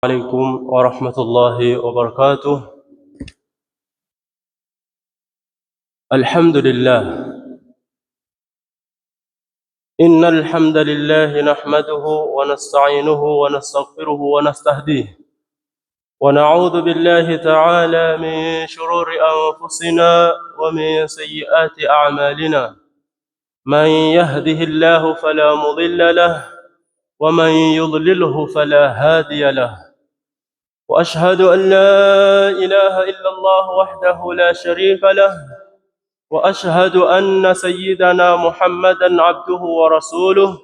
عليكم ورحمة الله وبركاته. الحمد لله. إن الحمد لله نحمده ونستعينه ونستغفره ونستهديه، ونعوذ بالله تعالى من شرور أنفسنا ومن سيئات أعمالنا. من يهده الله فلا مضل له، ومن يضلله فلا هادي له. وأشهد أن لا إله إلا الله وحده لا شريك له، وأشهد أن سيدنا محمدًا عبده ورسوله،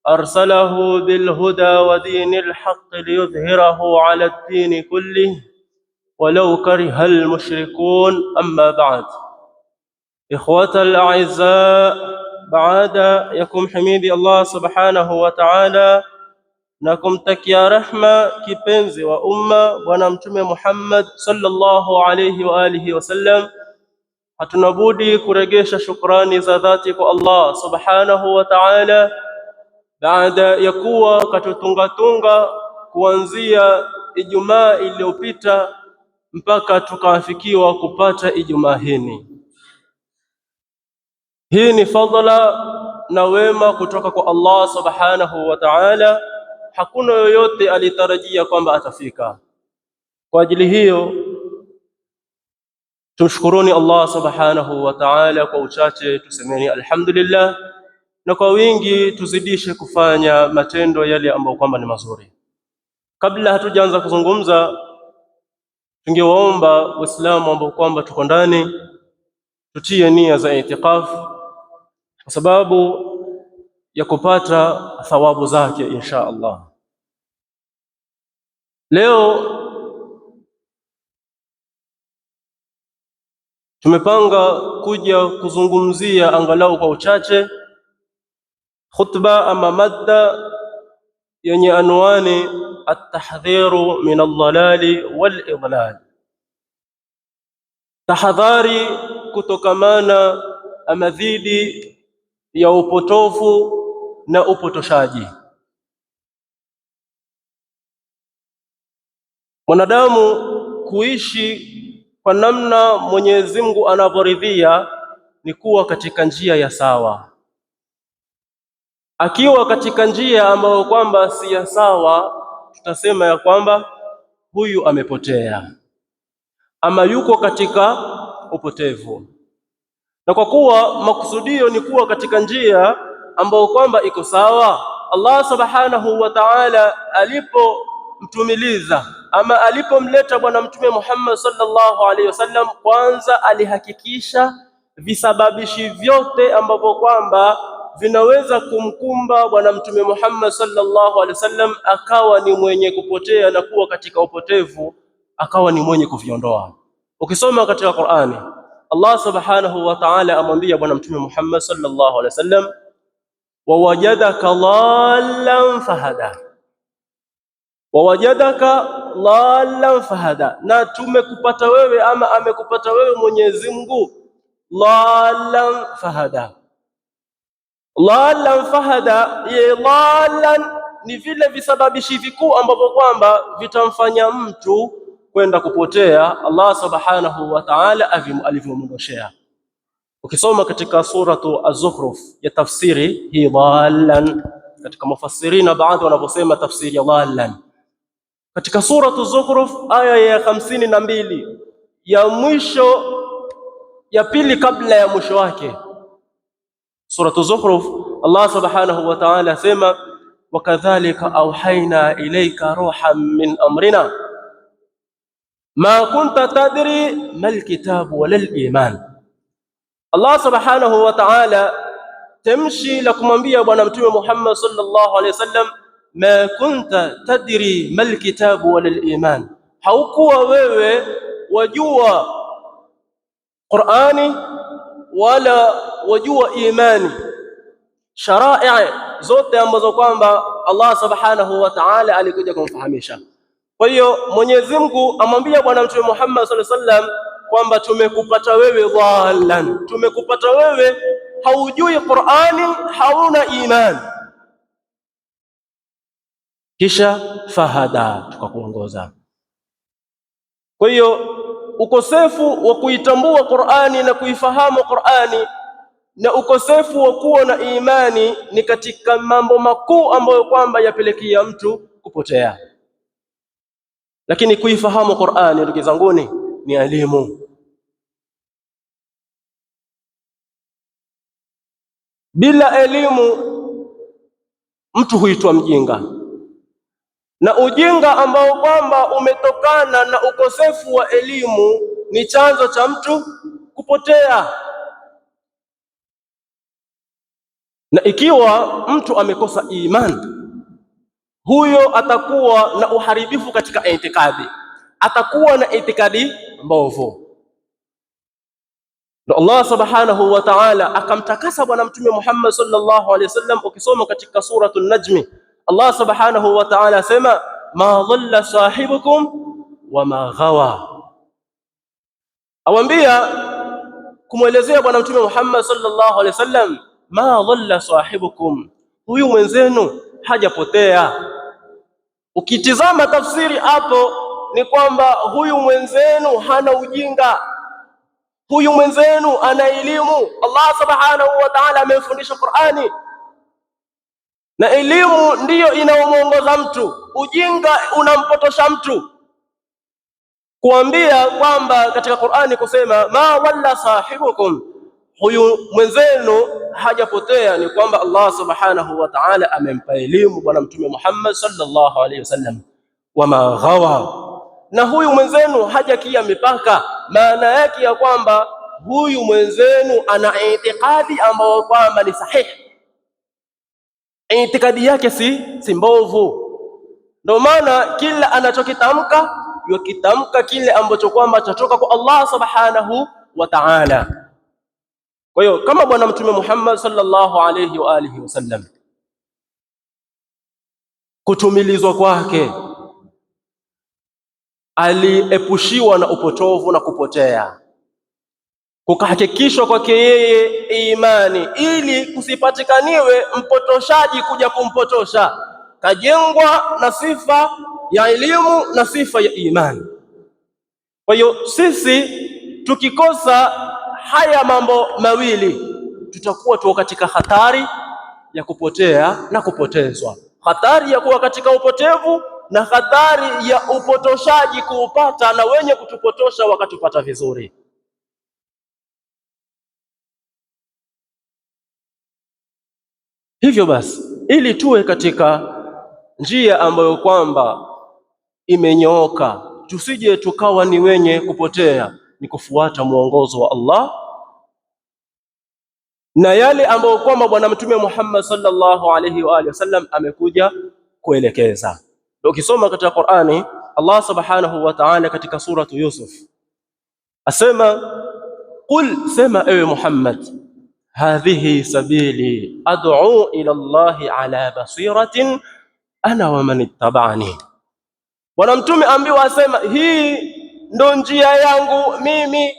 أرسله بالهدى ودين الحق ليظهره على الدين كله ولو كره المشركون. أما بعد، إخوة الأعزاء، بعد يكم حميدي الله سبحانه وتعالى na kumtakia rehma kipenzi wa umma Bwana Mtume Muhammad sallallahu alayhi wa alihi wasallam, hatuna budi kuregesha shukrani za dhati kwa Allah subhanahu wa ta'ala, baada ya kuwa katutungatunga kuanzia Ijumaa iliyopita mpaka tukafikiwa kupata Ijumaa hii. Hii ni fadhila na wema kutoka kwa Allah subhanahu wa ta'ala. Hakuna yoyote alitarajia kwamba atafika. Kwa ajili hiyo tumshukuruni Allah subhanahu wa ta'ala. Kwa uchache tusemeni alhamdulillah, na kwa wingi tuzidishe kufanya matendo yale ambayo kwamba ni mazuri. Kabla hatujaanza kuzungumza, tungewaomba Waislamu ambao kwamba tuko ndani tutie nia za itikaf, kwa sababu ya kupata thawabu zake insha Allah. Leo tumepanga kuja kuzungumzia angalau kwa uchache khutba ama madda yenye anwani at-tahdhiru min ad-dhalali wal-idlal, tahadhari kutokamana ama dhidi ya upotofu na upotoshaji. Mwanadamu kuishi kwa namna Mwenyezi Mungu anavyoridhia ni kuwa katika njia ya sawa. Akiwa katika njia ambayo kwamba si ya sawa, tutasema ya kwamba huyu amepotea ama yuko katika upotevu. Na kwa kuwa makusudio ni kuwa katika njia ambayo kwamba iko sawa, Allah subhanahu wa ta'ala alipomtumiliza ama alipomleta Bwana Mtume Muhammad sallallahu alaihi wasallam, kwanza alihakikisha visababishi vyote ambavyo kwamba vinaweza kumkumba Bwana Mtume Muhammad sallallahu alaihi wasallam akawa ni mwenye kupotea na kuwa katika upotevu, akawa ni mwenye kuviondoa. Ukisoma katika Qur'ani, Allah subhanahu wa ta'ala amwambia Bwana Mtume Muhammad sallallahu alaihi wasallam, wawajadaka dhallan fahada, wawajadaka dhallan fahada, na tumekupata wewe ama amekupata wewe Mwenyezi Mungu dhallan fahada. Dhallan fahada, dhallan ni vile visababishi vikuu ambavyo kwamba vitamfanya mtu kwenda kupotea, Allah subhanahu wa ta'ala alivyomwondoshea. Ukisoma katika suratu Az-Zukhruf ya tafsiri hii dhallan, katika mufassirina baadhi wanaposema tafsiri ya dhallan katika suratu Az-Zukhruf aya ya 52 ya mwisho, ya pili kabla ya mwisho wake, suratu Az-Zukhruf, Allah subhanahu wa ta'ala asema, wakadhalika awhayna ilayka ruhan min amrina ma kunta tadri mal kitabu walal iman. Allah subhanahu wa ta'ala tamshi la kumwambia Bwana Mtume Muhammad sallallahu alaihi wasallam, ma kunta tadri mal kitabu walal iman, haukuwa wewe wajua Qur'ani wala wajua imani, sharai zote ambazo kwamba Allah subhanahu wa ta'ala alikuja kumfahamisha. Kwa hiyo Mwenyezi Mungu amwambia Bwana Mtume Muhammad sallallahu alaihi wasallam kwamba tumekupata wewe dhallan, tumekupata wewe haujui Qur'ani, hauna imani. kisha fahada, tukakuongoza. Kwa hiyo ukosefu wa kuitambua Qur'ani na kuifahamu Qur'ani na ukosefu wa kuwa na imani ni katika mambo makuu ambayo kwamba yapelekea mtu kupotea. Lakini kuifahamu Qur'ani, ndugu zanguni, ni elimu. Bila elimu mtu huitwa mjinga, na ujinga ambao kwamba umetokana na ukosefu wa elimu ni chanzo cha mtu kupotea. Na ikiwa mtu amekosa imani, huyo atakuwa na uharibifu katika itikadi, atakuwa na itikadi mbovu. Na Allah subhanahu wa ta'ala akamtakasa bwana mtume Muhammad sallallahu alaihi wasallam. Ukisoma katika suratul Najm, Allah subhanahu wa ta'ala asema ma dhalla sahibukum wa ma ghawa. Awambia kumwelezea bwana mtume Muhammad sallallahu alaihi wasallam, ma dhalla sahibukum, huyu mwenzenu hajapotea. Ukitizama tafsiri hapo ni kwamba huyu mwenzenu hana ujinga, huyu mwenzenu ana elimu. Allah subhanahu wa ta'ala amefundisha Qur'ani, na elimu ndiyo inaomuongoza mtu. Ujinga unampotosha mtu. Kuambia kwamba katika Qur'ani kusema ma walla sahibukum, huyu mwenzenu hajapotea, ni kwamba Allah subhanahu wa ta'ala amempa elimu bwana mtume Muhammad sallallahu alaihi wasallam. Wama ghawa, na huyu mwenzenu hajakia mipaka. Maana yake ya kwamba huyu mwenzenu ana itikadi ambayo kwamba ni sahihi, itikadi yake si mbovu. Ndio maana kila anachokitamka yukitamka kile ambacho kwamba chatoka kwa Allah subhanahu wa ta'ala. Kwa hiyo kama bwana mtume Muhammad sallallahu alayhi wa alihi wasallam, kutumilizwa kwake aliepushiwa na upotovu na kupotea, kukahakikishwa kwake yeye imani, ili kusipatikaniwe mpotoshaji kuja kumpotosha. Kajengwa na sifa ya elimu na sifa ya imani. Kwa hiyo sisi tukikosa haya mambo mawili, tutakuwa tuko katika hatari ya kupotea na kupotezwa, hatari ya kuwa katika upotevu na hatari ya upotoshaji kuupata na wenye kutupotosha wakatupata vizuri. Hivyo basi, ili tuwe katika njia ambayo kwamba imenyooka, tusije tukawa ni wenye kupotea, ni kufuata mwongozo wa Allah na yale ambayo kwamba bwana mtume Muhammad sallallahu alaihi wa alihi wasallam amekuja kuelekeza. Ukisoma katika Qur'ani, Allah subhanahu wa ta'ala katika suratu Yusuf asema, qul, sema ewe Muhammad, hadhihi sabili ad'u ila Allahi ala basiratin ana wa man ittaba'ani. Bwana mtume ambiwa asema, hii ndo njia yangu mimi,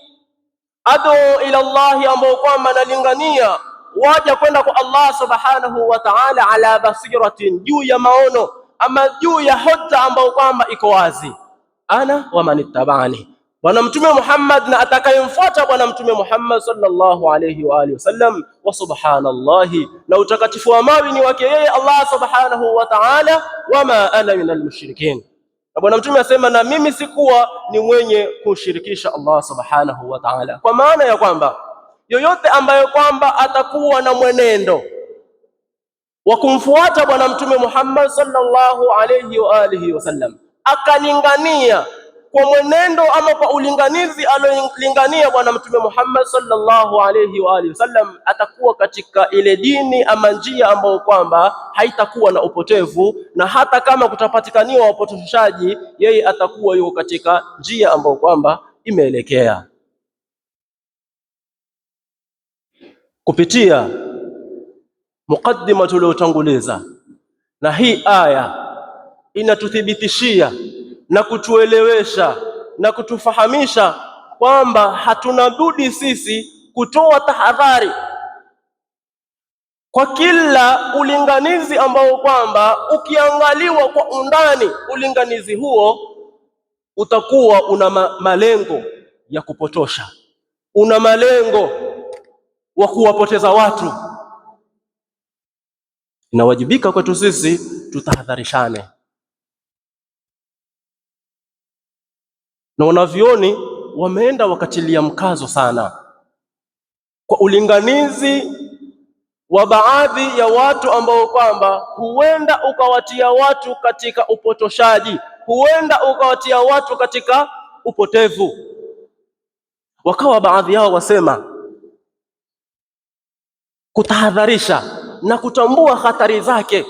ad'u ila Allahi, ambao kwamba nalingania waja kwenda kwa Allah subhanahu wa ta'ala ala basiratin, juu ya maono ama juu ya hoja ambao kwamba iko wazi, ana wa man ittaba'ani, bwana mtume Muhammad na atakayemfuata bwana mtume Muhammad sallallahu alayhi wa alihi wasallam. Wa subhanallahi, na utakatifu wa mawi ni wake yeye Allah subhanahu wa ta'ala. Wama ana minal mushrikin, na bwana mtume asema, na mimi sikuwa ni mwenye kushirikisha Allah subhanahu wa ta'ala. Kwa maana ya kwamba yoyote ambaye kwamba atakuwa na mwenendo wa kumfuata bwana mtume Muhammad sallallahu alayhi wa alihi wasallam, akalingania kwa mwenendo ama kwa ulinganizi alolingania bwana mtume Muhammad sallallahu alayhi wa alihi wasallam, atakuwa katika ile dini ama njia ambayo kwamba haitakuwa na upotevu, na hata kama kutapatikaniwa upotoshaji, yeye atakuwa yuko katika njia ambayo kwamba imeelekea. Kupitia mukaddima tuliotanguliza, na hii aya inatuthibitishia na kutuelewesha na kutufahamisha kwamba hatuna budi sisi kutoa tahadhari kwa kila ulinganizi ambao kwamba ukiangaliwa kwa undani, ulinganizi huo utakuwa una malengo ya kupotosha, una malengo wa kuwapoteza watu. Inawajibika kwetu sisi tutahadharishane. Na wanavyoni wameenda wakatilia mkazo sana kwa ulinganizi wa baadhi ya watu ambao kwamba huenda ukawatia watu katika upotoshaji, huenda ukawatia watu katika upotevu. Wakawa baadhi yao wasema kutahadharisha na kutambua hatari zake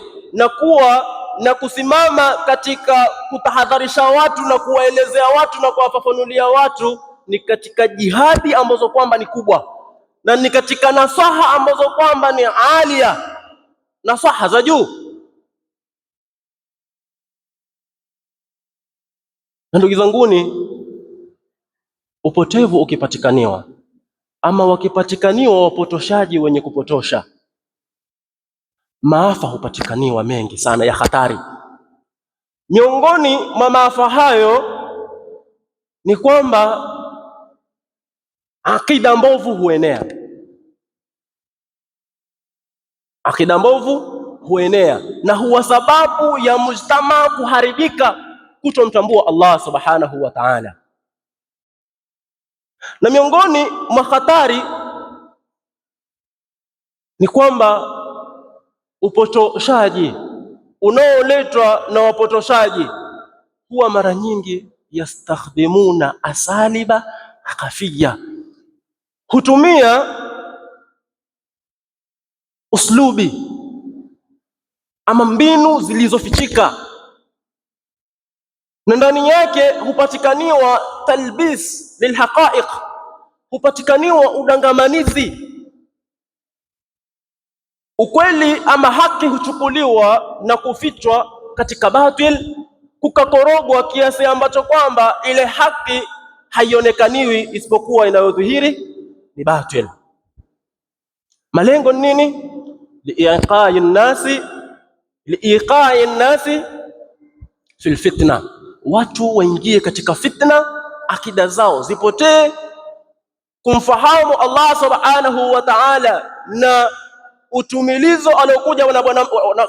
na kusimama katika kutahadharisha watu na kuwaelezea watu na kuwafafanulia watu ni katika jihadi ambazo kwamba ni kubwa, na ni katika nasaha ambazo kwamba ni alia, nasaha za juu. Na ndugu zanguni, upotevu ukipatikaniwa ama wakipatikaniwa wapotoshaji wenye kupotosha, maafa hupatikaniwa mengi sana ya hatari. Miongoni mwa maafa hayo ni kwamba akida mbovu huenea. Akida mbovu huenea na huwa sababu ya mujtamaa kuharibika, kutomtambua Allah subhanahu wa ta'ala. Na miongoni mwa hatari ni kwamba upotoshaji unaoletwa na wapotoshaji huwa mara nyingi yastakhdimuna asaliba khafiyya, hutumia uslubi ama mbinu zilizofichika, na ndani yake hupatikaniwa talbis lilhaqaiq, hupatikaniwa udangamanizi. Ukweli ama haki huchukuliwa na kufichwa katika batil, kukakorogwa kiasi ambacho kwamba ile haki haionekaniwi isipokuwa inayodhihiri ni batil. Malengo ni nini? Liiqa'i nnasi fil fitna, watu waingie katika fitna, akida zao zipotee, kumfahamu Allah subhanahu wa ta'ala na utumilizo aliokuja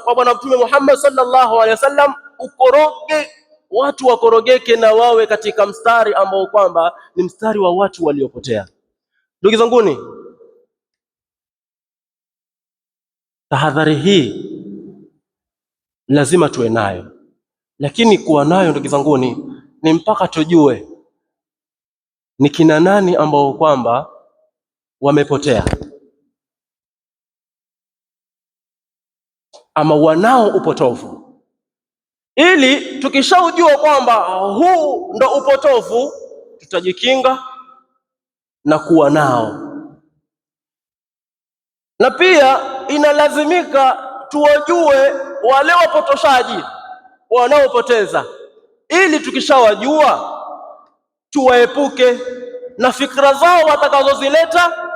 kwa Bwana Mtume Muhammad sallallahu alaihi wasallam ukoroge, watu wakorogeke na wawe katika mstari ambao kwamba ni mstari wa watu waliopotea. Ndugu zanguni, tahadhari hii lazima tuwe nayo, lakini kuwa nayo ndugu zanguni ni mpaka tujue ni kina nani ambao kwamba wamepotea ama wanao upotovu, ili tukishaujua kwamba huu ndo upotovu tutajikinga na kuwa nao. Na pia inalazimika tuwajue wale wapotoshaji wanaopoteza, ili tukishawajua tuwaepuke na fikra zao watakazozileta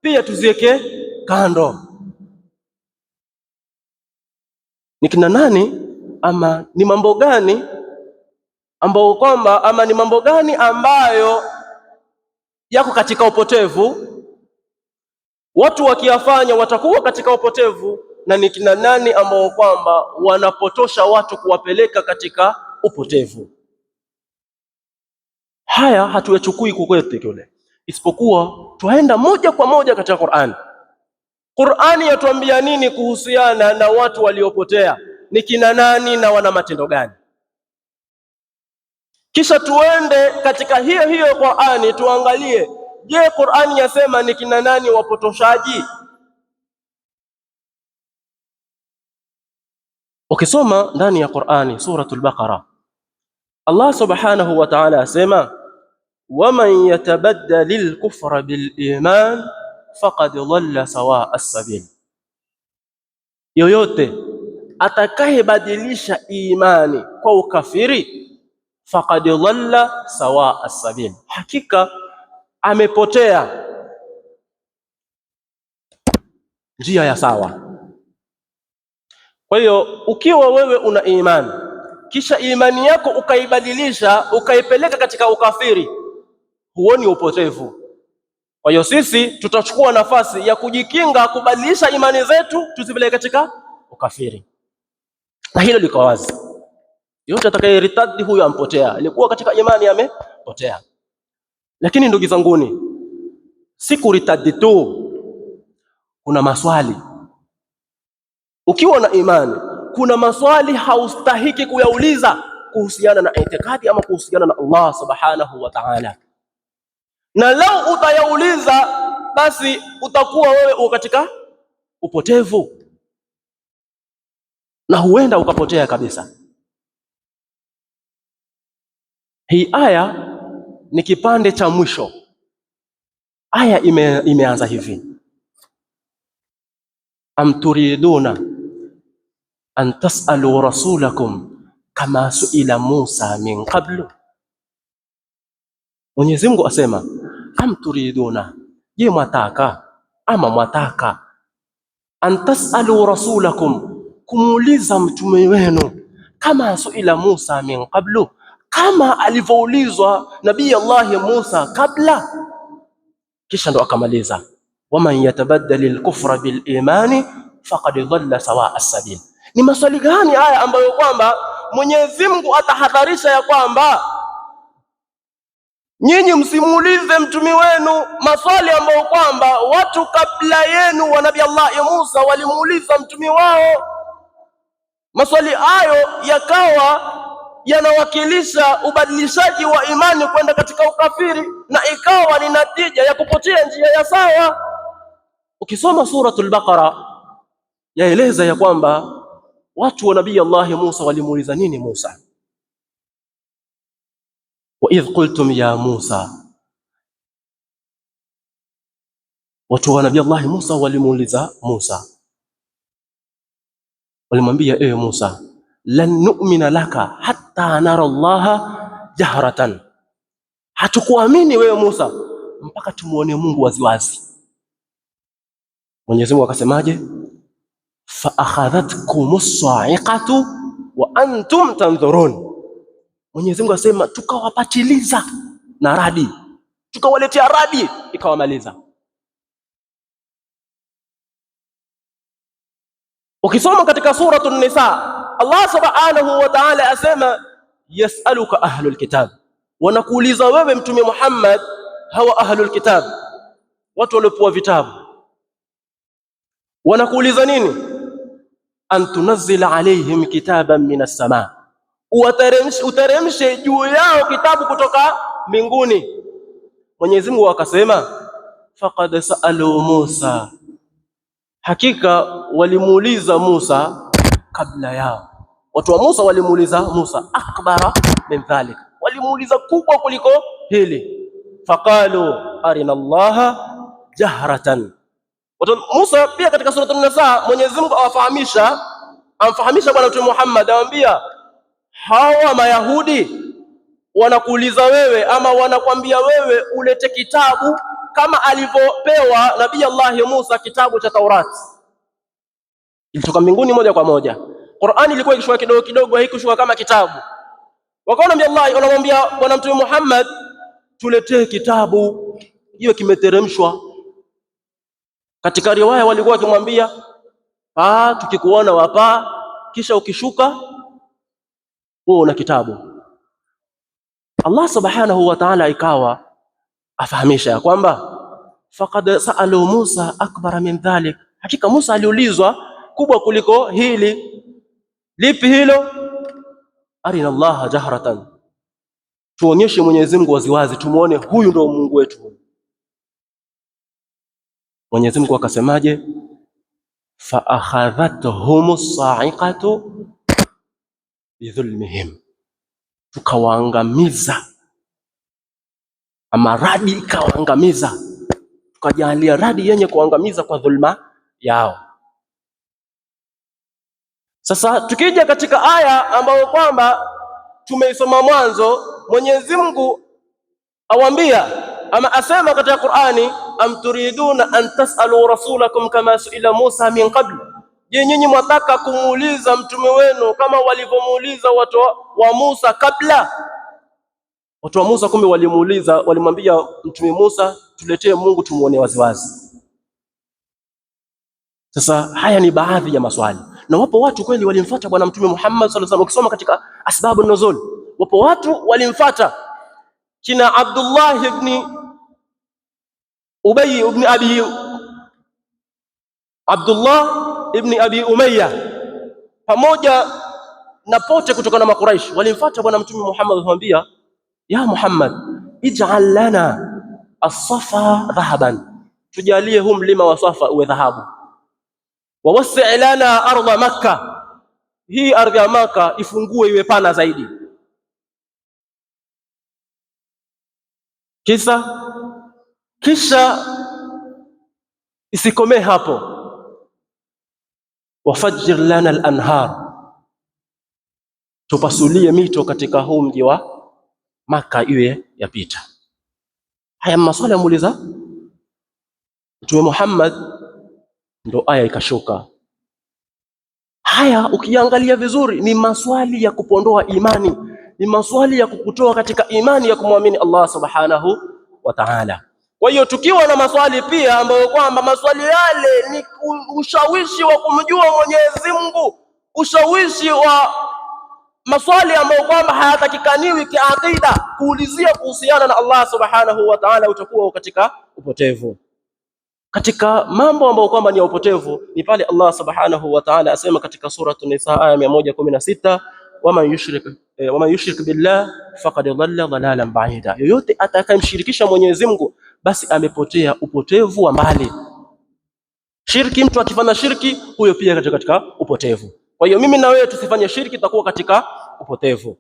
pia tuziweke kando. Ni kina nani ama ni mambo gani ambao kwamba ama ni mambo gani ambayo yako katika upotevu, watu wakiyafanya watakuwa katika upotevu, na ni kina nani ambao kwamba wanapotosha watu kuwapeleka katika upotevu. Haya hatuwachukui kukwete kule, isipokuwa tuenda moja kwa moja katika Qur'an. Qur'ani yatuambia nini kuhusiana na watu waliopotea, ni kina nani na wana matendo gani? Kisha tuende katika hiyo Qur'ani tuangalie, je, Qur'ani yasema ni kina nani wapotoshaji? Ukisoma ndani ya Qur'ani suratul Baqara, Allah subhanahu wa ta'ala asema, waman yatabaddalil kufra bil iman faqad dhalla sawa as-sabil, yoyote atakayebadilisha imani kwa ukafiri, faqad dhalla sawa as-sabil, hakika amepotea njia ya sawa. Kwa hiyo ukiwa wewe una imani kisha imani yako ukaibadilisha ukaipeleka katika ukafiri, huoni upotevu. Kwa hiyo sisi tutachukua nafasi ya kujikinga kubadilisha imani zetu tuzipeleke katika ukafiri, na hilo liko wazi. Yote atakayeritadi huyo ampotea, alikuwa katika imani amepotea. Lakini ndugu zanguni, si kuritadi tu, kuna maswali. Ukiwa na imani kuna maswali haustahiki kuyauliza kuhusiana na itikadi ama kuhusiana na Allah subhanahu wa ta'ala, na lau utayauliza basi utakuwa wewe uko katika upotevu na huenda ukapotea kabisa. Hii aya ni kipande cha mwisho. Aya imeanza hivi: am turiduna an tas'alu rasulakum kama su'ila Musa min qablu. Mwenyezi Mungu asema am turiduna, je, mwataka ama mwataka an tas'alu rasulakum, kumuuliza mtume wenu, kama su'ila Musa min qablu, kama alivyoulizwa nabii Allah Musa kabla. Kisha ndo akamaliza waman yatabaddalil kufra bil imani faqad dhalla sawa as-sabil. Ni maswali gani haya ambayo kwamba Mwenyezi Mungu atahadharisha ya kwamba nyinyi msimuulize mtume wenu maswali ambayo kwamba watu kabla yenu wa nabii Allah Musa walimuuliza mtume wao. Maswali hayo yakawa yanawakilisha ubadilishaji wa imani kwenda katika ukafiri, na ikawa ni natija ya kupotea njia ya sawa. Ukisoma suratul Baqara yaeleza ya kwamba watu wa nabii Allah Musa walimuuliza nini Musa. Wa idh qultum ya Musa, watu wa nabii Allah Musa walimuuliza Musa, walimwambia ewe Musa, lan nu'mina laka hatta nara Allaha jahratan, hatukuamini wewe Musa mpaka tumuone Mungu waziwazi. Mwenyezi Mungu akasemaje? Fa akhadhatkumus sa'iqatu wa antum tanzurun. Mwenyezi Mungu asema tukawapatiliza na radi, tukawaletea radi ikawamaliza. Ukisoma katika suratul Nisa, Allah subhanahu wa ta'ala asema yas'aluka ahlul kitab, wanakuuliza wewe mtume Muhammad hawa ahlul kitab, watu waliopewa vitabu, wanakuuliza nini? An tunazzila alaihim kitaban minas samaa, uteremshe juu yao kitabu kutoka mbinguni. Mwenyezi Mungu akasema faqad sa'alu Musa, hakika walimuuliza Musa kabla yao. Watu wa Musa walimuuliza Musa akbara min dhalik, walimuuliza kubwa kuliko hili. Faqalu arina Allaha jahratan. Watu Musa pia katika sura an-Nisa Mwenyezi Mungu amfahamisha bwana Mtume Muhammad, anamwambia hawa Mayahudi wanakuuliza wewe ama wanakwambia wewe ulete kitabu kama alivyopewa nabii Allah Musa kitabu cha Taurati. Ilitoka mbinguni moja kwa moja. Qur'ani ilikuwa ikishuka kidogo kidogo, haikushuka kama kitabu. Wakaona nabii Allah wanamwambia bwana Mtume Muhammad tuletee kitabu, hiyo kimeteremshwa. Katika riwaya walikuwa wakimwambia tukikuona wapa, kisha ukishuka wewe una kitabu. Allah subhanahu wa ta'ala ikawa afahamisha ya kwamba faqad sa'alu Musa akbar min dhalik, hakika Musa aliulizwa kubwa kuliko hili. Lipi hilo? Arina Allaha jahratan, tuonyeshe Mwenyezi Mungu waziwazi, tumuone huyu ndio Mungu wetu. Mwenyezi Mungu akasemaje? Fa akhadhathumus sa'iqatu bidhulmihim, tukawaangamiza, ama radi ikawaangamiza, tukajalia radi yenye kuangamiza kwa dhulma yao. Sasa tukija katika aya ambayo kwamba tumeisoma mwanzo, Mwenyezi Mungu awambia ama asema katika Qur'ani am turiduna an tas'alu rasulakum kama su'ila Musa min qabl, Je, nyinyi mwataka kumuuliza mtume wenu kama walivyomuuliza watu wa Musa kabla? Watu wa Musa kumbe walimuuliza, walimwambia mtume Musa, tuletee Mungu tumuone waziwazi. Sasa haya ni baadhi ya maswali, na wapo watu kweli walimfuata bwana mtume Muhammad sallallahu alaihi wasallam. Ukisoma katika asbabu nuzul, wapo watu walimfuata kina Abdullah ibn Ubay ibn Abi Abdullah ibn Abi Umayya pamoja na pote kutoka na Makuraish walimfuata bwana mtume Muhammad, akamwambia ya Muhammad, ij'al lana as-Safa dhahaban, tujalie huu mlima wa Safa uwe dhahabu, wa wasi' lana ardha Makkah, hii ardhi ya Makkah ifungue iwe pana zaidi. Kisha isikomee hapo, wafajir lana al-anhar, tupasulie mito katika huu mji wa Makkah iwe yapita. Haya maswali yamuuliza Mtume Muhammad, ndo aya ikashuka. Haya ukiangalia vizuri ni maswali ya kupondoa imani, ni maswali ya kukutoa katika imani ya kumwamini Allah subhanahu wa ta'ala. Kwa hiyo tukiwa na maswali pia ambayo kwamba maswali yale ni ushawishi wa kumjua Mwenyezi Mungu, ushawishi wa maswali ambayo kwamba hayatakikaniwi kiakida kuulizia kuhusiana na Allah subhanahu wa ta'ala, utakuwa katika upotevu. Katika mambo ambayo kwamba ni upotevu ni pale Allah subhanahu wa ta'ala asema katika sura An-Nisa aya 116, waman yushrik billah faqad dhalla dhalalan ba'ida, yoyote atakayemshirikisha Mwenyezi Mungu basi amepotea upotevu wa mbali. Shirki, mtu akifanya shirki huyo pia katika upotevu. Kwa hiyo mimi na wewe tusifanye shirki, tutakuwa katika upotevu.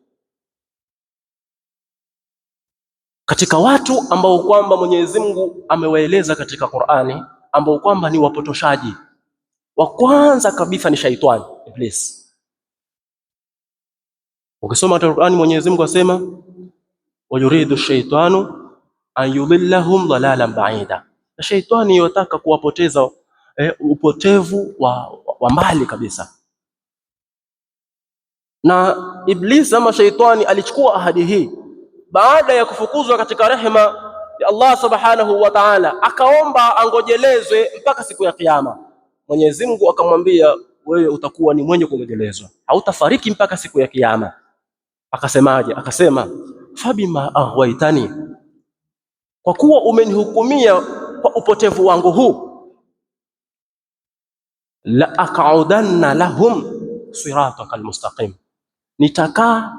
Katika watu ambao kwamba Mwenyezi Mungu amewaeleza katika Qur'ani ambao kwamba ni wapotoshaji, wa kwanza kabisa ni shaitani, Iblis. Ukisoma Qur'ani Mwenyezi Mungu asema wa yuridu shaitanu an yudillahum dhalalan ba'ida, na shaitani yotaka kuwapoteza upotevu wa mbali kabisa. Na Iblis ama shaitani alichukua ahadi hii baada ya kufukuzwa katika rehema ya Allah subhanahu wa ta'ala, akaomba angojelezwe mpaka siku ya Kiyama. Mwenyezi Mungu akamwambia, wewe utakuwa ni mwenye kungojelezwa, hautafariki mpaka siku ya Kiyama. Akasemaje? Akasema fabima aghwaytani, kwa kuwa umenihukumia kwa upotevu wangu huu, la aq'udanna lahum siratakal mustaqim,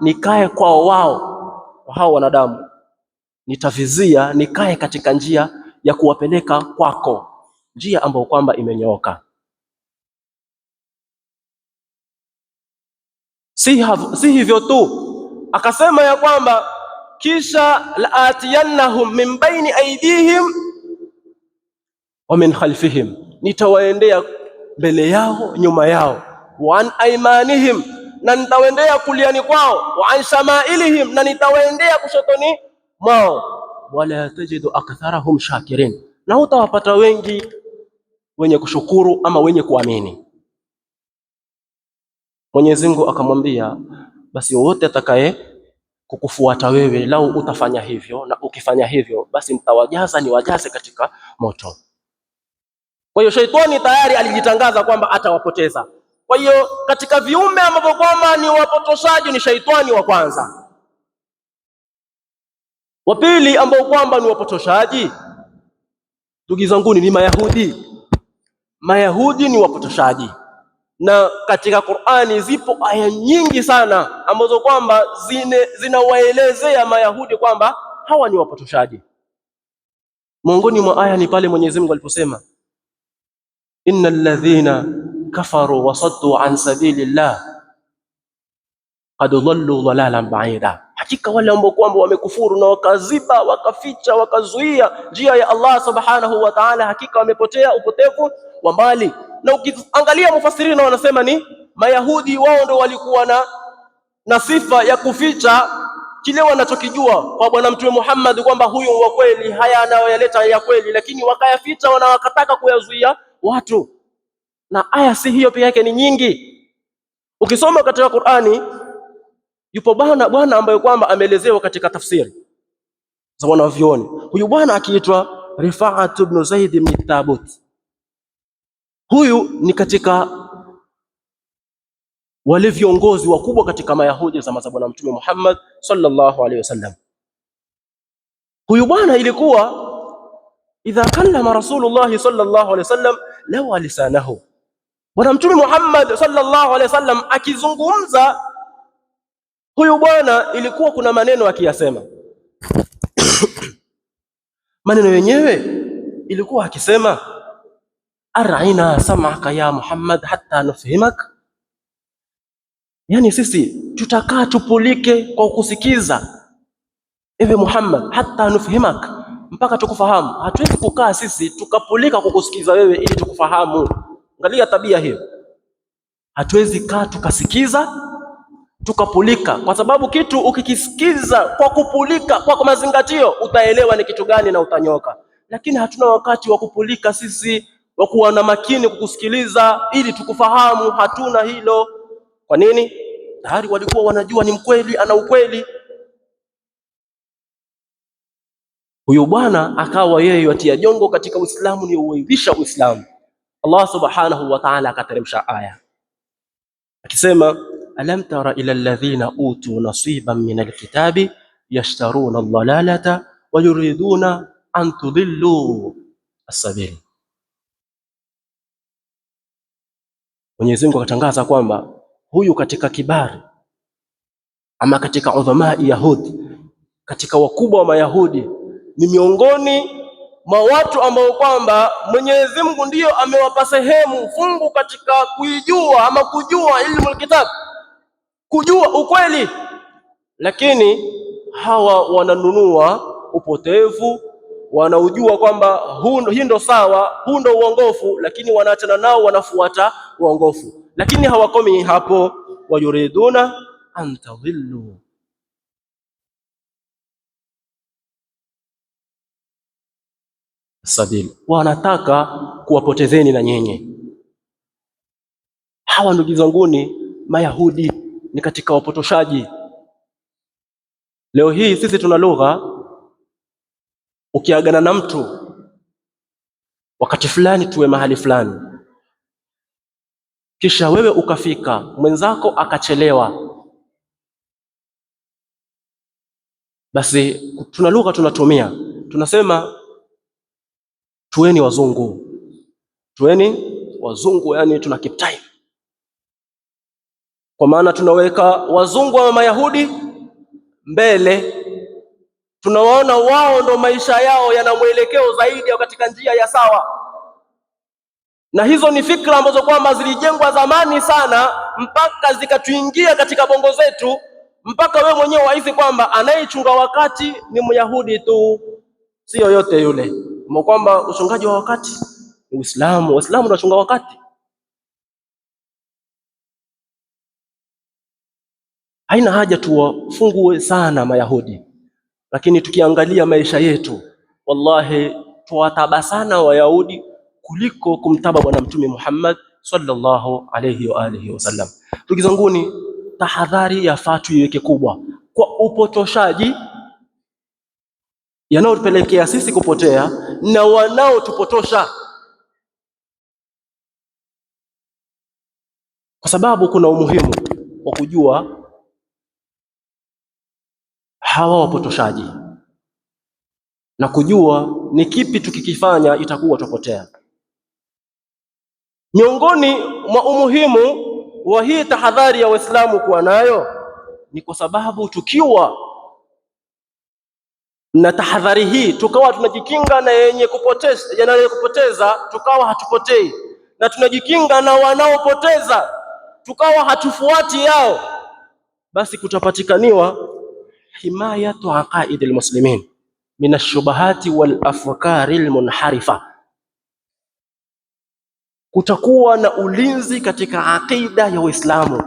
nikae kwao wao hao wanadamu, nitavizia nikae katika njia ya kuwapeleka kwako, njia ambayo kwamba imenyooka. Si hivyo tu, akasema ya kwamba kisha laatiyannahum min baini aydihim wa min khalfihim, nitawaendea mbele yao nyuma yao, wa an aymanihim, na nitawaendea kuliani kwao, wa an shamailihim, na nitawaendea kushotoni mwao, wala tajidu aktharahum shakirin, na utawapata wengi wenye kushukuru ama wenye kuamini. Mwenyezi Mungu akamwambia, basi wote atakaye kukufuata wewe, lau utafanya hivyo na ukifanya hivyo, basi nitawajaza niwajaze katika moto. Kwa hiyo shaitani tayari alijitangaza kwamba atawapoteza. Kwa hiyo katika viumbe ambavyo kwamba ni wapotoshaji ni shaitani wa kwanza. Wa pili ambao kwamba ni wapotoshaji, ndugu zangu, ni Mayahudi. Mayahudi ni wapotoshaji, na katika Qur'ani zipo aya nyingi sana ambazo kwamba zinawaelezea Mayahudi kwamba hawa ni wapotoshaji. Miongoni mwa aya ni pale Mwenyezi Mungu aliposema, innal ladhina kafaru wa saddu an sabilillah qad dhallu dhalalan ba'ida, hakika wale ambao kwamba wamekufuru na wakaziba wakaficha wakazuia njia ya Allah subhanahu wa ta'ala, hakika wamepotea upotevu wa mbali. Na ukiangalia mufassirina wanasema ni Mayahudi, wao ndio walikuwa na sifa ya kuficha kile wanachokijua kwa bwana mtume Muhammad kwamba huyu wa kweli, haya anayoyaleta ya kweli, lakini wakayaficha na wakataka kuyazuia watu. Na aya si hiyo pekee yake, ni nyingi. Ukisoma katika Qur'ani, yupo bwana ambaye kwamba ameelezewa katika tafsiri za wanavyuoni. Huyu bwana akiitwa Rifa'at ibn Zaid ibn Thabit. Huyu ni katika wale viongozi wakubwa katika Mayahudi za Bwana Mtume Muhammad sallallahu alaihi wasallam. Huyu bwana ilikuwa idha kallama Rasulullah sallallahu alaihi wasallam lawa lisanahu. Bwana Mtume Muhammad sallallahu alaihi wasallam akizungumza, huyu bwana ilikuwa kuna maneno akiyasema. Maneno yenyewe ilikuwa akisema, ar'ina sam'aka ya Muhammad hatta nufhimak. Yani sisi tutakaa tupulike kwa kusikiza ewe Muhammad, hatta nufhimak, mpaka tukufahamu. Hatuwezi kukaa sisi tukapulika kwa kusikiza wewe ili tukufahamu. Angalia tabia hiyo. Hatuwezi kaa tukasikiza tukapulika, kwa sababu kitu ukikisikiza kwa kupulika, kwa mazingatio, utaelewa ni kitu gani na utanyoka. Lakini hatuna wakati wa kupulika sisi, wa kuwa na makini kukusikiliza ili tukufahamu. Hatuna hilo. Kwa nini? Tayari walikuwa wanajua ni mkweli, ana ukweli. Huyu bwana akawa yeye yatia jongo katika Uislamu, ni uivisha Uislamu. Allah subhanahu wa ta'ala akateremsha aya akisema, alam tara ila alladhina utu nasiban min alkitabi yashtaruna ad-dalalata wa yuriduna an tudillu as-sabil. Mwenyezi Mungu akatangaza kwamba huyu katika kibari ama katika udhamai Yahudi, katika wakubwa wa Mayahudi, ni miongoni mwa watu ambao kwamba Mwenyezi Mungu ndiyo amewapa sehemu fungu katika kuijua ama kujua ilmu alkitab, kujua ukweli. Lakini hawa wananunua upotevu, wanaujua kwamba hii ndo sawa, huu ndo uongofu, lakini wanaachana nao, wanafuata uongofu. Lakini hawakomi hapo, wayuriduna an tadhillu sabil, wanataka kuwapotezeni na nyenye. Hawa ndugu zanguni, Mayahudi ni katika wapotoshaji. Leo hii sisi tuna lugha, ukiagana na mtu wakati fulani tuwe mahali fulani, kisha wewe ukafika, mwenzako akachelewa, basi tuna lugha tunatumia, tunasema tuweni wazungu, tuweni wazungu, yani tuna keep time. Kwa maana tunaweka wazungu wa Mayahudi mbele, tunawaona wao ndo maisha yao yana mwelekeo zaidi katika njia ya sawa. Na hizo ni fikra ambazo kwamba zilijengwa zamani sana, mpaka zikatuingia katika bongo zetu, mpaka wewe mwenyewe wahisi kwamba anayechunga wakati ni Myahudi tu, si yoyote yule. Kama kwamba uchungaji wa wakati ni Uislamu, Waislamu ndio wachunga wakati. Haina haja tuwafungue sana Mayahudi, lakini tukiangalia maisha yetu, wallahi tuwataba sana Wayahudi kuliko kumtaba Bwana Mtume Muhammad sallallahu alayhi wa alihi wasallam. Ndugu zanguni, tahadhari yafaa tuiweke kubwa kwa upotoshaji yanayotupelekea sisi kupotea na wanaotupotosha, kwa sababu kuna umuhimu wa kujua hawa wapotoshaji na kujua ni kipi tukikifanya itakuwa tupotea. Miongoni mwa umuhimu wa hii tahadhari ya Waislamu kuwa nayo ni kwa sababu tukiwa na tahadhari hii, tukawa tunajikinga na yenye kupoteza, tukawa hatupotei, na tunajikinga na wanaopoteza, tukawa hatufuati yao, basi kutapatikaniwa himayatu aqaid almuslimin min ashubahati wal afkari almunharifa. Kutakuwa na ulinzi katika aqida ya Uislamu.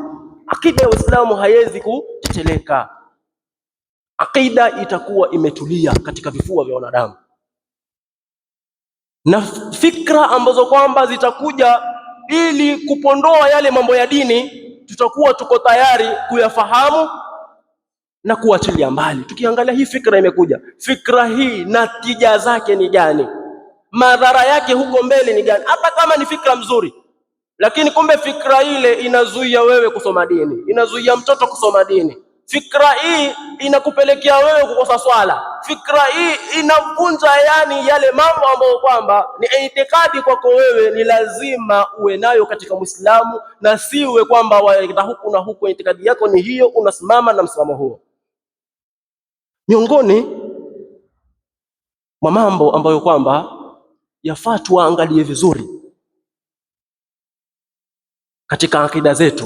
Aqida ya Uislamu haiwezi kuteteleka. Aqida itakuwa imetulia katika vifua vya wanadamu, na fikra ambazo kwamba zitakuja ili kupondoa yale mambo ya dini, tutakuwa tuko tayari kuyafahamu na kuachilia mbali. Tukiangalia hii fikra imekuja, fikra hii natija zake ni gani? Madhara yake huko mbele ni gani? Hata kama ni fikra mzuri, lakini kumbe fikra ile inazuia wewe kusoma dini, inazuia mtoto kusoma dini. Fikra hii inakupelekea wewe kukosa swala. Fikra hii inavunja yani yale mambo ambayo kwamba ni itikadi kwako wewe ni lazima uwe nayo katika Muislamu, na siwe kwamba waenda huku na huku, itikadi yako ni hiyo, unasimama na msimamo huo. Miongoni mwa mambo ambayo kwamba yafaa tuangalie vizuri katika akida zetu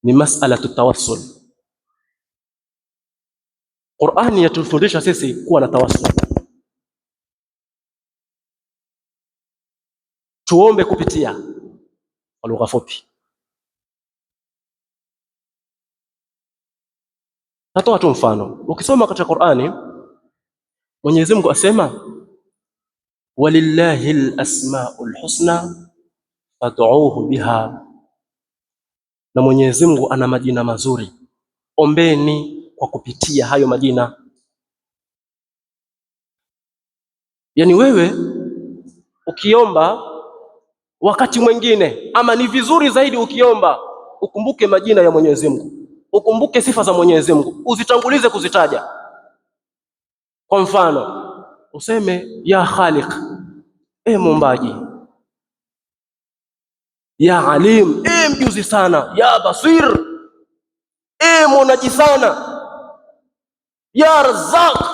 ni masala tawassul. Qur'ani yatufundisha sisi kuwa na tawassul, tuombe kupitia lugha fupi. Natoa tu mfano, ukisoma katika Qur'ani Mwenyezi Mungu asema walillahi al-asmaul husna fad'uuhu biha, na Mwenyezi Mungu ana majina mazuri, ombeni kwa kupitia hayo majina. Yani wewe ukiomba wakati mwingine, ama ni vizuri zaidi ukiomba ukumbuke majina ya Mwenyezi Mungu, ukumbuke sifa za Mwenyezi Mungu, uzitangulize kuzitaja. Kwa mfano useme ya Khaliq, muumbaji; ya Alim, mjuzi sana; ya Basir, mwonaji sana; ya Razzaq,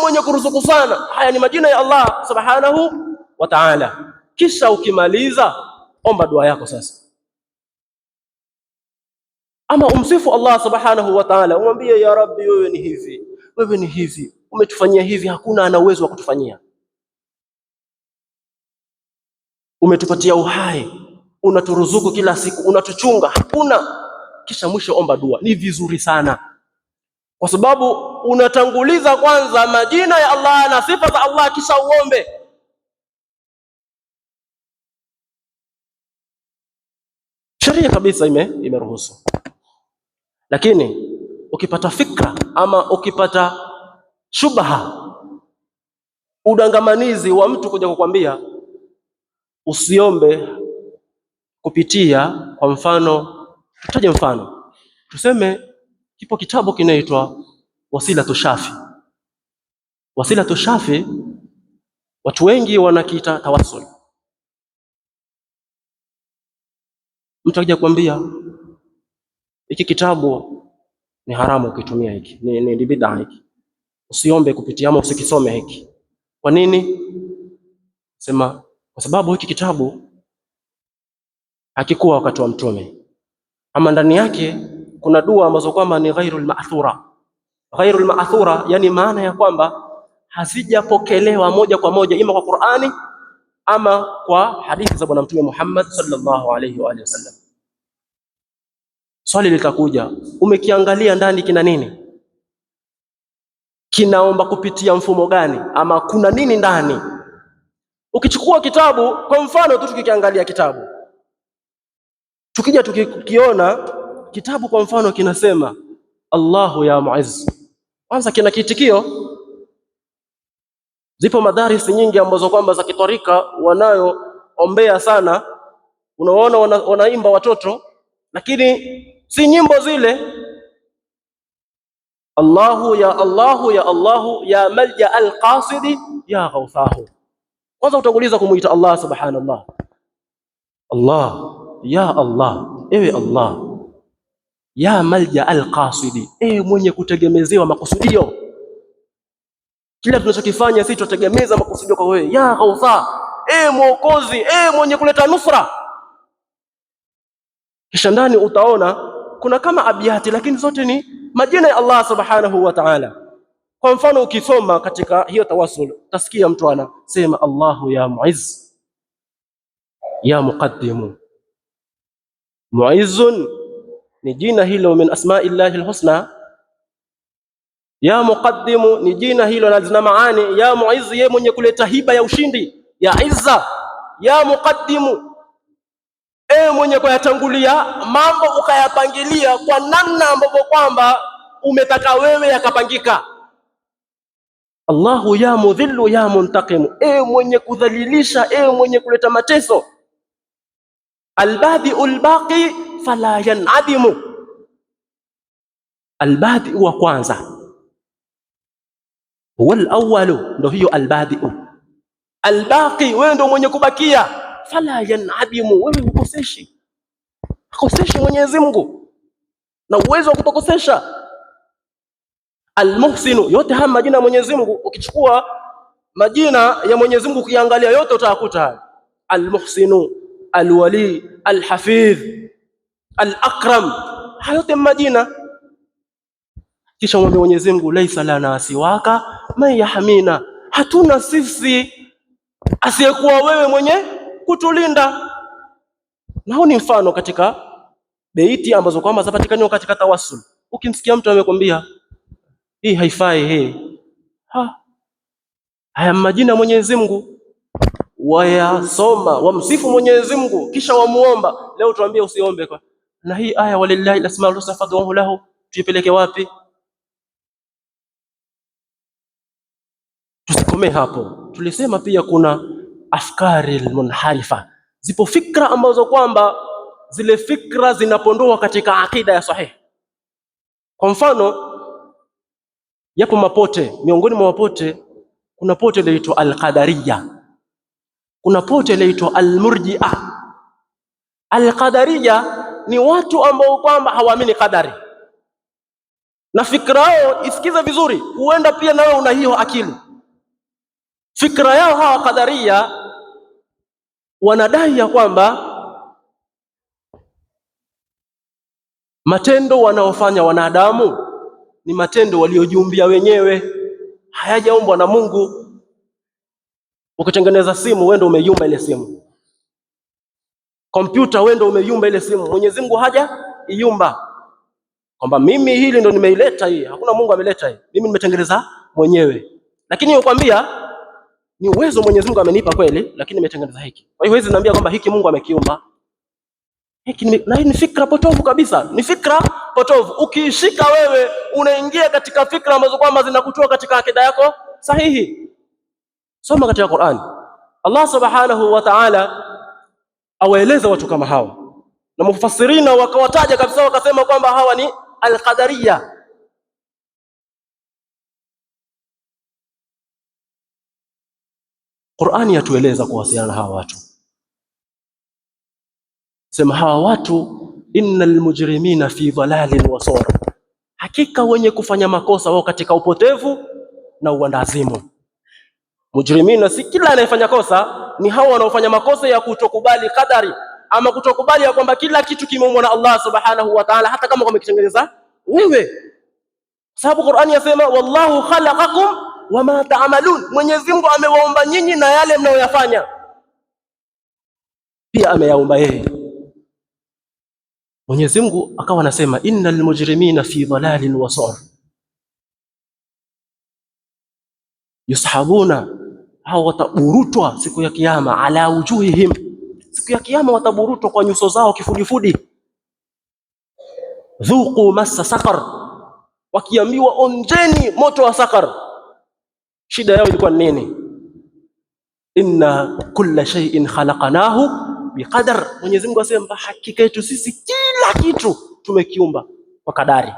mwenye kuruzuku sana. Haya ni majina ya Allah subhanahu wa ta'ala. Kisha ukimaliza omba dua yako sasa, ama umsifu Allah subhanahu wa ta'ala, umwambie ya Rabbi, wewe ni hivi, wewe ni hivi, umetufanyia hivi, hakuna ana uwezo wa kutufanyia. Umetupatia uhai, unaturuzuku kila siku, unatuchunga, hakuna. Kisha mwisho omba dua. Ni vizuri sana, kwa sababu unatanguliza kwanza majina ya Allah na sifa za Allah, kisha uombe. Sheria kabisa imeruhusu. Lakini ukipata fikra ama ukipata shubha, udangamanizi wa mtu kuja kukwambia usiombe kupitia, kwa mfano, tutaje mfano, tuseme kipo kitabu kinaitwa Wasilatu Shafi. Wasilatu Shafi watu wengi wanakiita tawassul. Mtu akija kuambia hiki kitabu ni haramu ukitumia hiki, ni bid'a hiki, usiombe kupitia ama usikisome hiki. Kwa nini? Sema kwa sababu hiki kitabu hakikuwa wakati wa Mtume, ama ndani yake kuna dua ambazo kwamba ni ghairul ma'thura. Ghairul ma'thura yani maana ya kwamba hazijapokelewa moja kwa moja, ima kwa Qur'ani ama kwa hadithi za Bwana Mtume Muhammad sallallahu alayhi wa sallam. Swali likakuja, umekiangalia ndani kina nini? Kinaomba kupitia mfumo gani? Ama kuna nini ndani? Ukichukua kitabu kwa mfano tu, tukikiangalia kitabu, tukija tukiona kitabu kwa mfano kinasema Allahu ya Muizz, kwanza kina kiitikio. Zipo madarisi nyingi ambazo kwamba za kitarika wanayoombea sana, unaona wanaimba watoto, lakini si nyimbo zile. Allahu ya Allahu ya Allahu ya malja alqasidi ya ghawthahu. Kwanza utanguliza kumuita Allah subhanallah, Allah ya Allah, ewe Allah, ya malja alqasidi, mwenye kutegemezewa makusudio. Kila tunachokifanya sisi tutegemeza makusudio kwa wewe. Ya ghawtha, mwokozi, mwenye kuleta nusra. Kisha ndani utaona kuna kama abiyati, lakini zote ni majina ya Allah subhanahu wa ta'ala. Kwa mfano ukisoma katika hiyo tawassul, utasikia mtu anasema Allahu ya Muizz, ya Muqaddimu. Muizzun ni jina hilo min asma'illahi alhusna. Ya Muqaddimu ni jina hilo na zina maani. Ya Muizz, yeye mwenye kuleta hiba ya ushindi. ya izza, ya muqaddimu, mwenye kuyatangulia mambo ukayapangilia kwa namna ambavyo kwamba umetaka wewe yakapangika. Allahu ya mudhillu ya muntaqimu, mwenye kudhalilisha, mwenye kuleta mateso. Albadi'u albaqi fala yanadimu, albadi wa kwanza, huwa alawwalu, ndio hiyo albadi'u. Albaqi, wewe ndio mwenye kubakia. Fala yanadimu, wewe hukoseshi Mwenyezi Mungu na uwezo wa kutokosesha. Almuhsinu, yote haya majina ya Mwenyezi Mungu, ukichukua majina ya Mwenyezi Mungu ukiangalia yote utakuta haya: Almuhsinu, Alwali, Alhafidh, Alakram, hayo yote majina. Kisha mwambie Mwenyezi Mungu, laisa lana siwaka man yahmina, hatuna sisi asiyekuwa wewe mwenye kutulinda. Na huu ni mfano katika beiti ambazo kwamba zapatikana katika tawassul. Ukimsikia mtu amekwambia hii haifai, haya majina ya Mwenyezi Mungu wayasoma, wamsifu Mwenyezi Mungu kisha wamuomba, leo tuambie usiombe kwa na hii aya walillahi alasmaul husna fad'uhu lahu, tuipeleke wapi? Tusikome hapo. Tulisema pia kuna afkari munharifa, zipo fikra ambazo kwamba zile fikra zinapondoa katika akida ya sahihi. Kwa mfano, yapo mapote, miongoni mwa mapote kuna pote linaloitwa al-Qadariyya, kuna pote linaloitwa al-Murji'a. Al-Qadariyya ni watu ambao kwamba hawaamini qadari, na fikra yao, isikiza vizuri, huenda pia nawe una hiyo akili. Fikra yao hawa Qadariyya wanadai ya kwamba matendo wanaofanya wanadamu ni matendo waliojiumbia wenyewe, hayajaumbwa na Mungu. Ukitengeneza simu, wewe ndio umeiumba ile simu. Kompyuta, wewe ndio umeiumba ile simu. Mwenyezi Mungu haja iumba kwamba mimi hili ndo nimeileta hii, hakuna Mungu ameleta hii, mimi nimetengeneza mwenyewe. Lakini nikwambia ni uwezo Mwenyezi Mungu amenipa kweli, lakini nimetengeneza hiki. Kwa hiyo huwezi niambia kwamba hiki Mungu amekiumba. Na hii ni fikra potovu kabisa, ni fikra potovu. Ukiishika wewe unaingia katika fikra ambazo kwamba zinakutoa katika akida yako sahihi. Soma katika Qur'an, Allah subhanahu wa ta'ala awaeleza watu kama hao, na mufassirina wakawataja kabisa, wakasema kwamba hawa ni al-Qadariyya. Qur'ani yatueleza kuhusiana na hawa watu. Sema hawa watu, innal mujrimina fi dhalalin wa sawr, hakika wenye kufanya makosa wao katika upotevu na uandazimu. Mujrimina si kila anayefanya kosa, ni hao wanaofanya makosa ya kutokubali kadari, ama kutokubali ya kwamba kila kitu kimeumbwa na Allah subhanahu wa ta'ala, hata kama umekitengeneza wewe. Sababu Qur'ani yasema wallahu khalaqakum wama ta'malun, Mwenyezi Mungu amewaumba nyinyi na yale mnayoyafanya pia ameyaumba yeye. Mwenyezi Mungu akawa anasema innal mujrimina fi dhalalin wa sa'r, yushabuna, hao wataburutwa siku ya kiyama, ala wujuhihim, siku ya kiyama wataburutwa kwa nyuso zao kifudifudi. Dhuqu massa saqar, wakiambiwa onjeni moto wa saqar. Shida yao ilikuwa nini? Inna kulla shay'in khalaqnahu biqadar, Mwenyezi Mungu asema hakika yetu sisi kila kitu tumekiumba kwa kadari.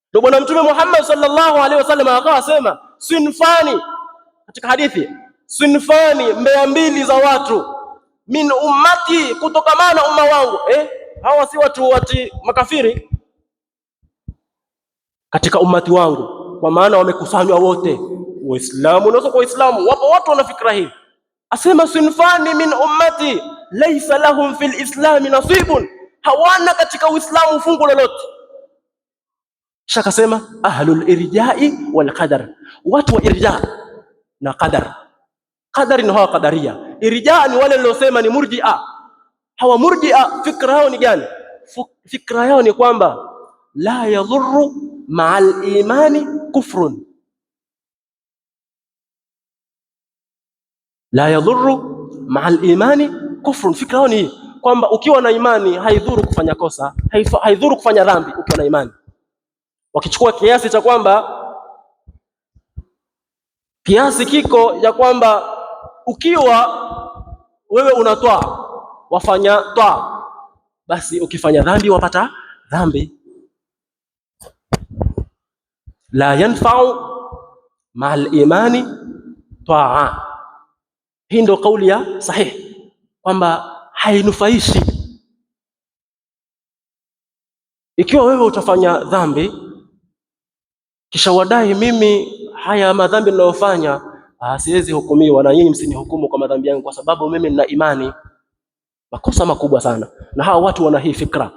Ndio Bwana Mtume Muhammad sallallahu alaihi wasallam akawa asema sinfani katika hadithi, sinfani, mbea mbili za watu, min ummati, kutokamana umma wangu. Hawa si watu makafiri katika ummati wangu, kwa maana wamekusanywa wote, Waislamu na sio Waislamu. Wapo watu wana fikra hii. Asema sinfani min ummati laysa lahum fil islami nasibun, hawana katika Uislamu fungu lolote. Shaka sema ahlul irja'i wal qadar, watu wa irja na qadar. Qadari ni hawa Qadariya, irja ni wale waliosema ni murji'a. Hawa murji'a fikra yao ni gani? Fikra yao ni kwamba la yadhurru ma'al imani kufrun, la yadhurru ma'a al-imani kufrun. Fikra ni kwamba ukiwa na imani haidhuru kufanya kosa, haidhuru kufanya dhambi ukiwa na imani. Wakichukua kiasi cha kwamba kiasi kiko ya kwamba ukiwa wewe unatoa wafanya toa, basi ukifanya dhambi wapata dhambi. La yanfa'u ma'al imani ta'a. Hii ndio kauli ya sahihi kwamba hainufaishi. Ikiwa wewe utafanya dhambi kisha wadai mimi haya madhambi ninayofanya siwezi hukumiwa na nyinyi msinihukumu kwa madhambi yangu kwa sababu mimi nina imani, makosa makubwa sana. Na hawa watu wana hii fikra,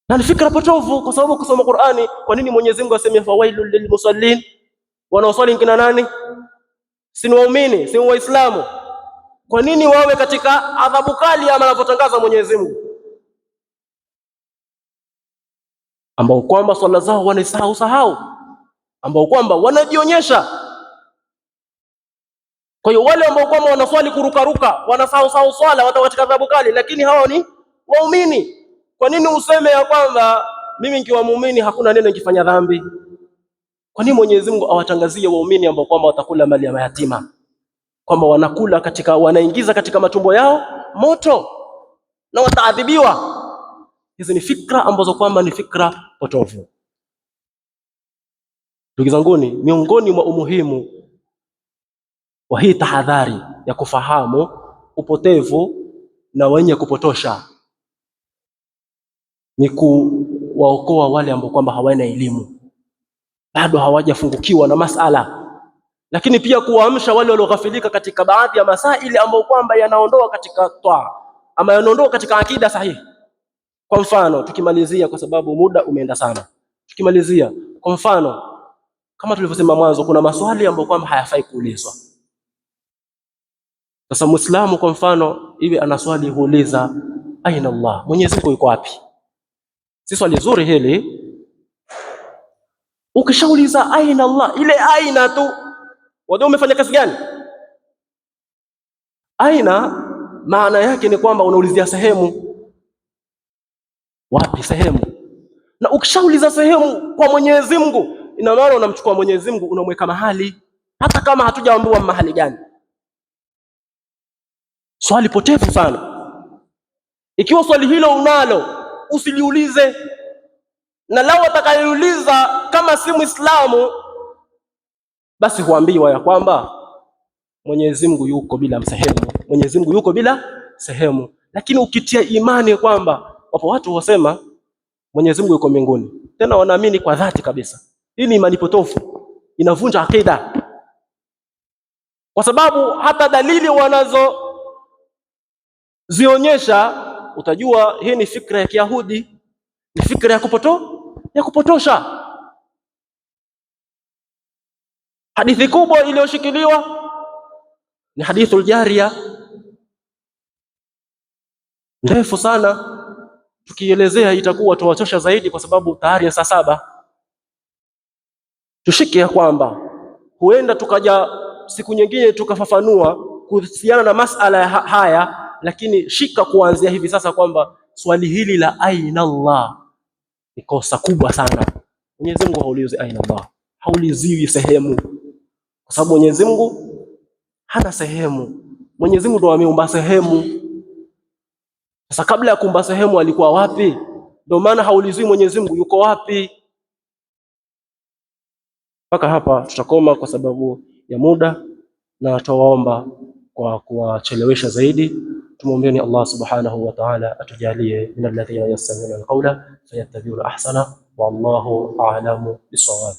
na ni fikra potovu, kwa sababu kusoma Qur'ani, kwa nini Mwenyezi Mungu aseme fawailul lilmusallin? Wanaoswali kina nani? Si waumini, si Waislamu. Kwa nini wawe katika adhabu kali ama anavyotangaza Mwenyezi Mungu, ambao kwamba swala zao wanasahau, ambao kwamba wanajionyesha? Kwa hiyo wale ambao kwamba wanaswali kurukaruka, wanasahau swala, watakuwa katika adhabu kali, lakini hao ni waumini. Kwa nini useme ya kwamba mimi nikiwa muumini hakuna neno nikifanya dhambi? Kwa nini Mwenyezi Mungu awatangazie waumini ambao kwamba watakula mali ya mayatima, kwamba wanaingiza katika matumbo yao moto na wataadhibiwa? Hizi ni fikra ambazo kwamba ni fikra potovu. Ndugu zanguni, miongoni mwa umuhimu wa hii tahadhari ya kufahamu upotevu na wenye kupotosha ni kuwaokoa wale ambao kwamba hawana elimu, bado hawajafungukiwa na masala, lakini pia kuwaamsha wale walioghafilika katika baadhi ya masaili ambao kwamba yanaondoa katika toa ama yanaondoa katika akida sahihi. Kwa mfano, tukimalizia kwa sababu muda umeenda sana, tukimalizia kwa mfano, kama tulivyosema mwanzo, kuna maswali ambayo kwamba hayafai kuulizwa. Sasa Muislamu kwa mfano hivi ana swali, huuliza aina Allah, Mwenyezi Mungu yuko wapi? Si swali zuri hili. Ukishauliza aina Allah, ile aina tu, wajua umefanya kazi gani? Aina maana yake ni kwamba unaulizia sehemu. Wapi? Sehemu. Na ukishauliza sehemu kwa Mwenyezi Mungu, ina maana unamchukua Mwenyezi Mungu unamweka mahali, hata kama hatujaambiwa mahali gani. Swali potevu sana. Ikiwa swali hilo unalo, usiliulize. Na lao atakayeuliza kama si Muislamu, basi huambiwa ya kwamba Mwenyezi Mungu yuko bila sehemu, Mwenyezi Mungu yuko bila sehemu. Lakini ukitia imani kwamba, wapo watu wasema Mwenyezi Mungu yuko mbinguni, tena wanaamini kwa dhati kabisa. Hii ni imani potofu, inavunja akida, kwa sababu hata dalili wanazozionyesha utajua hii ni fikra ya Kiyahudi, ni fikra ya kupotosha. Hadithi kubwa iliyoshikiliwa ni hadithul jariya, ndefu sana, tukielezea itakuwa tuwachosha zaidi, kwa sababu tayari saa 7. Tushike ya kwamba huenda tukaja siku nyingine tukafafanua kuhusiana na masala haya, lakini shika kuanzia hivi sasa kwamba swali hili la aina Allah ni kosa kubwa sana. Mwenyezi Mungu haulizi aina Allah, hauliziwi sehemu, kwa sababu Mwenyezi Mungu hana sehemu. Mwenyezi Mungu ndo ameumba sehemu. Sasa kabla ya kuumba sehemu alikuwa wapi? Ndio maana hauliziwi Mwenyezi Mungu yuko wapi. Mpaka hapa tutakoma kwa sababu ya muda, na tuwaomba kwa kuwachelewesha zaidi, tumwombeeni Allah subhanahu wa ta'ala atujalie min alladhina yastami'una alqawla fayattabi'una ahsana, wallahu a'lamu bis-sawab.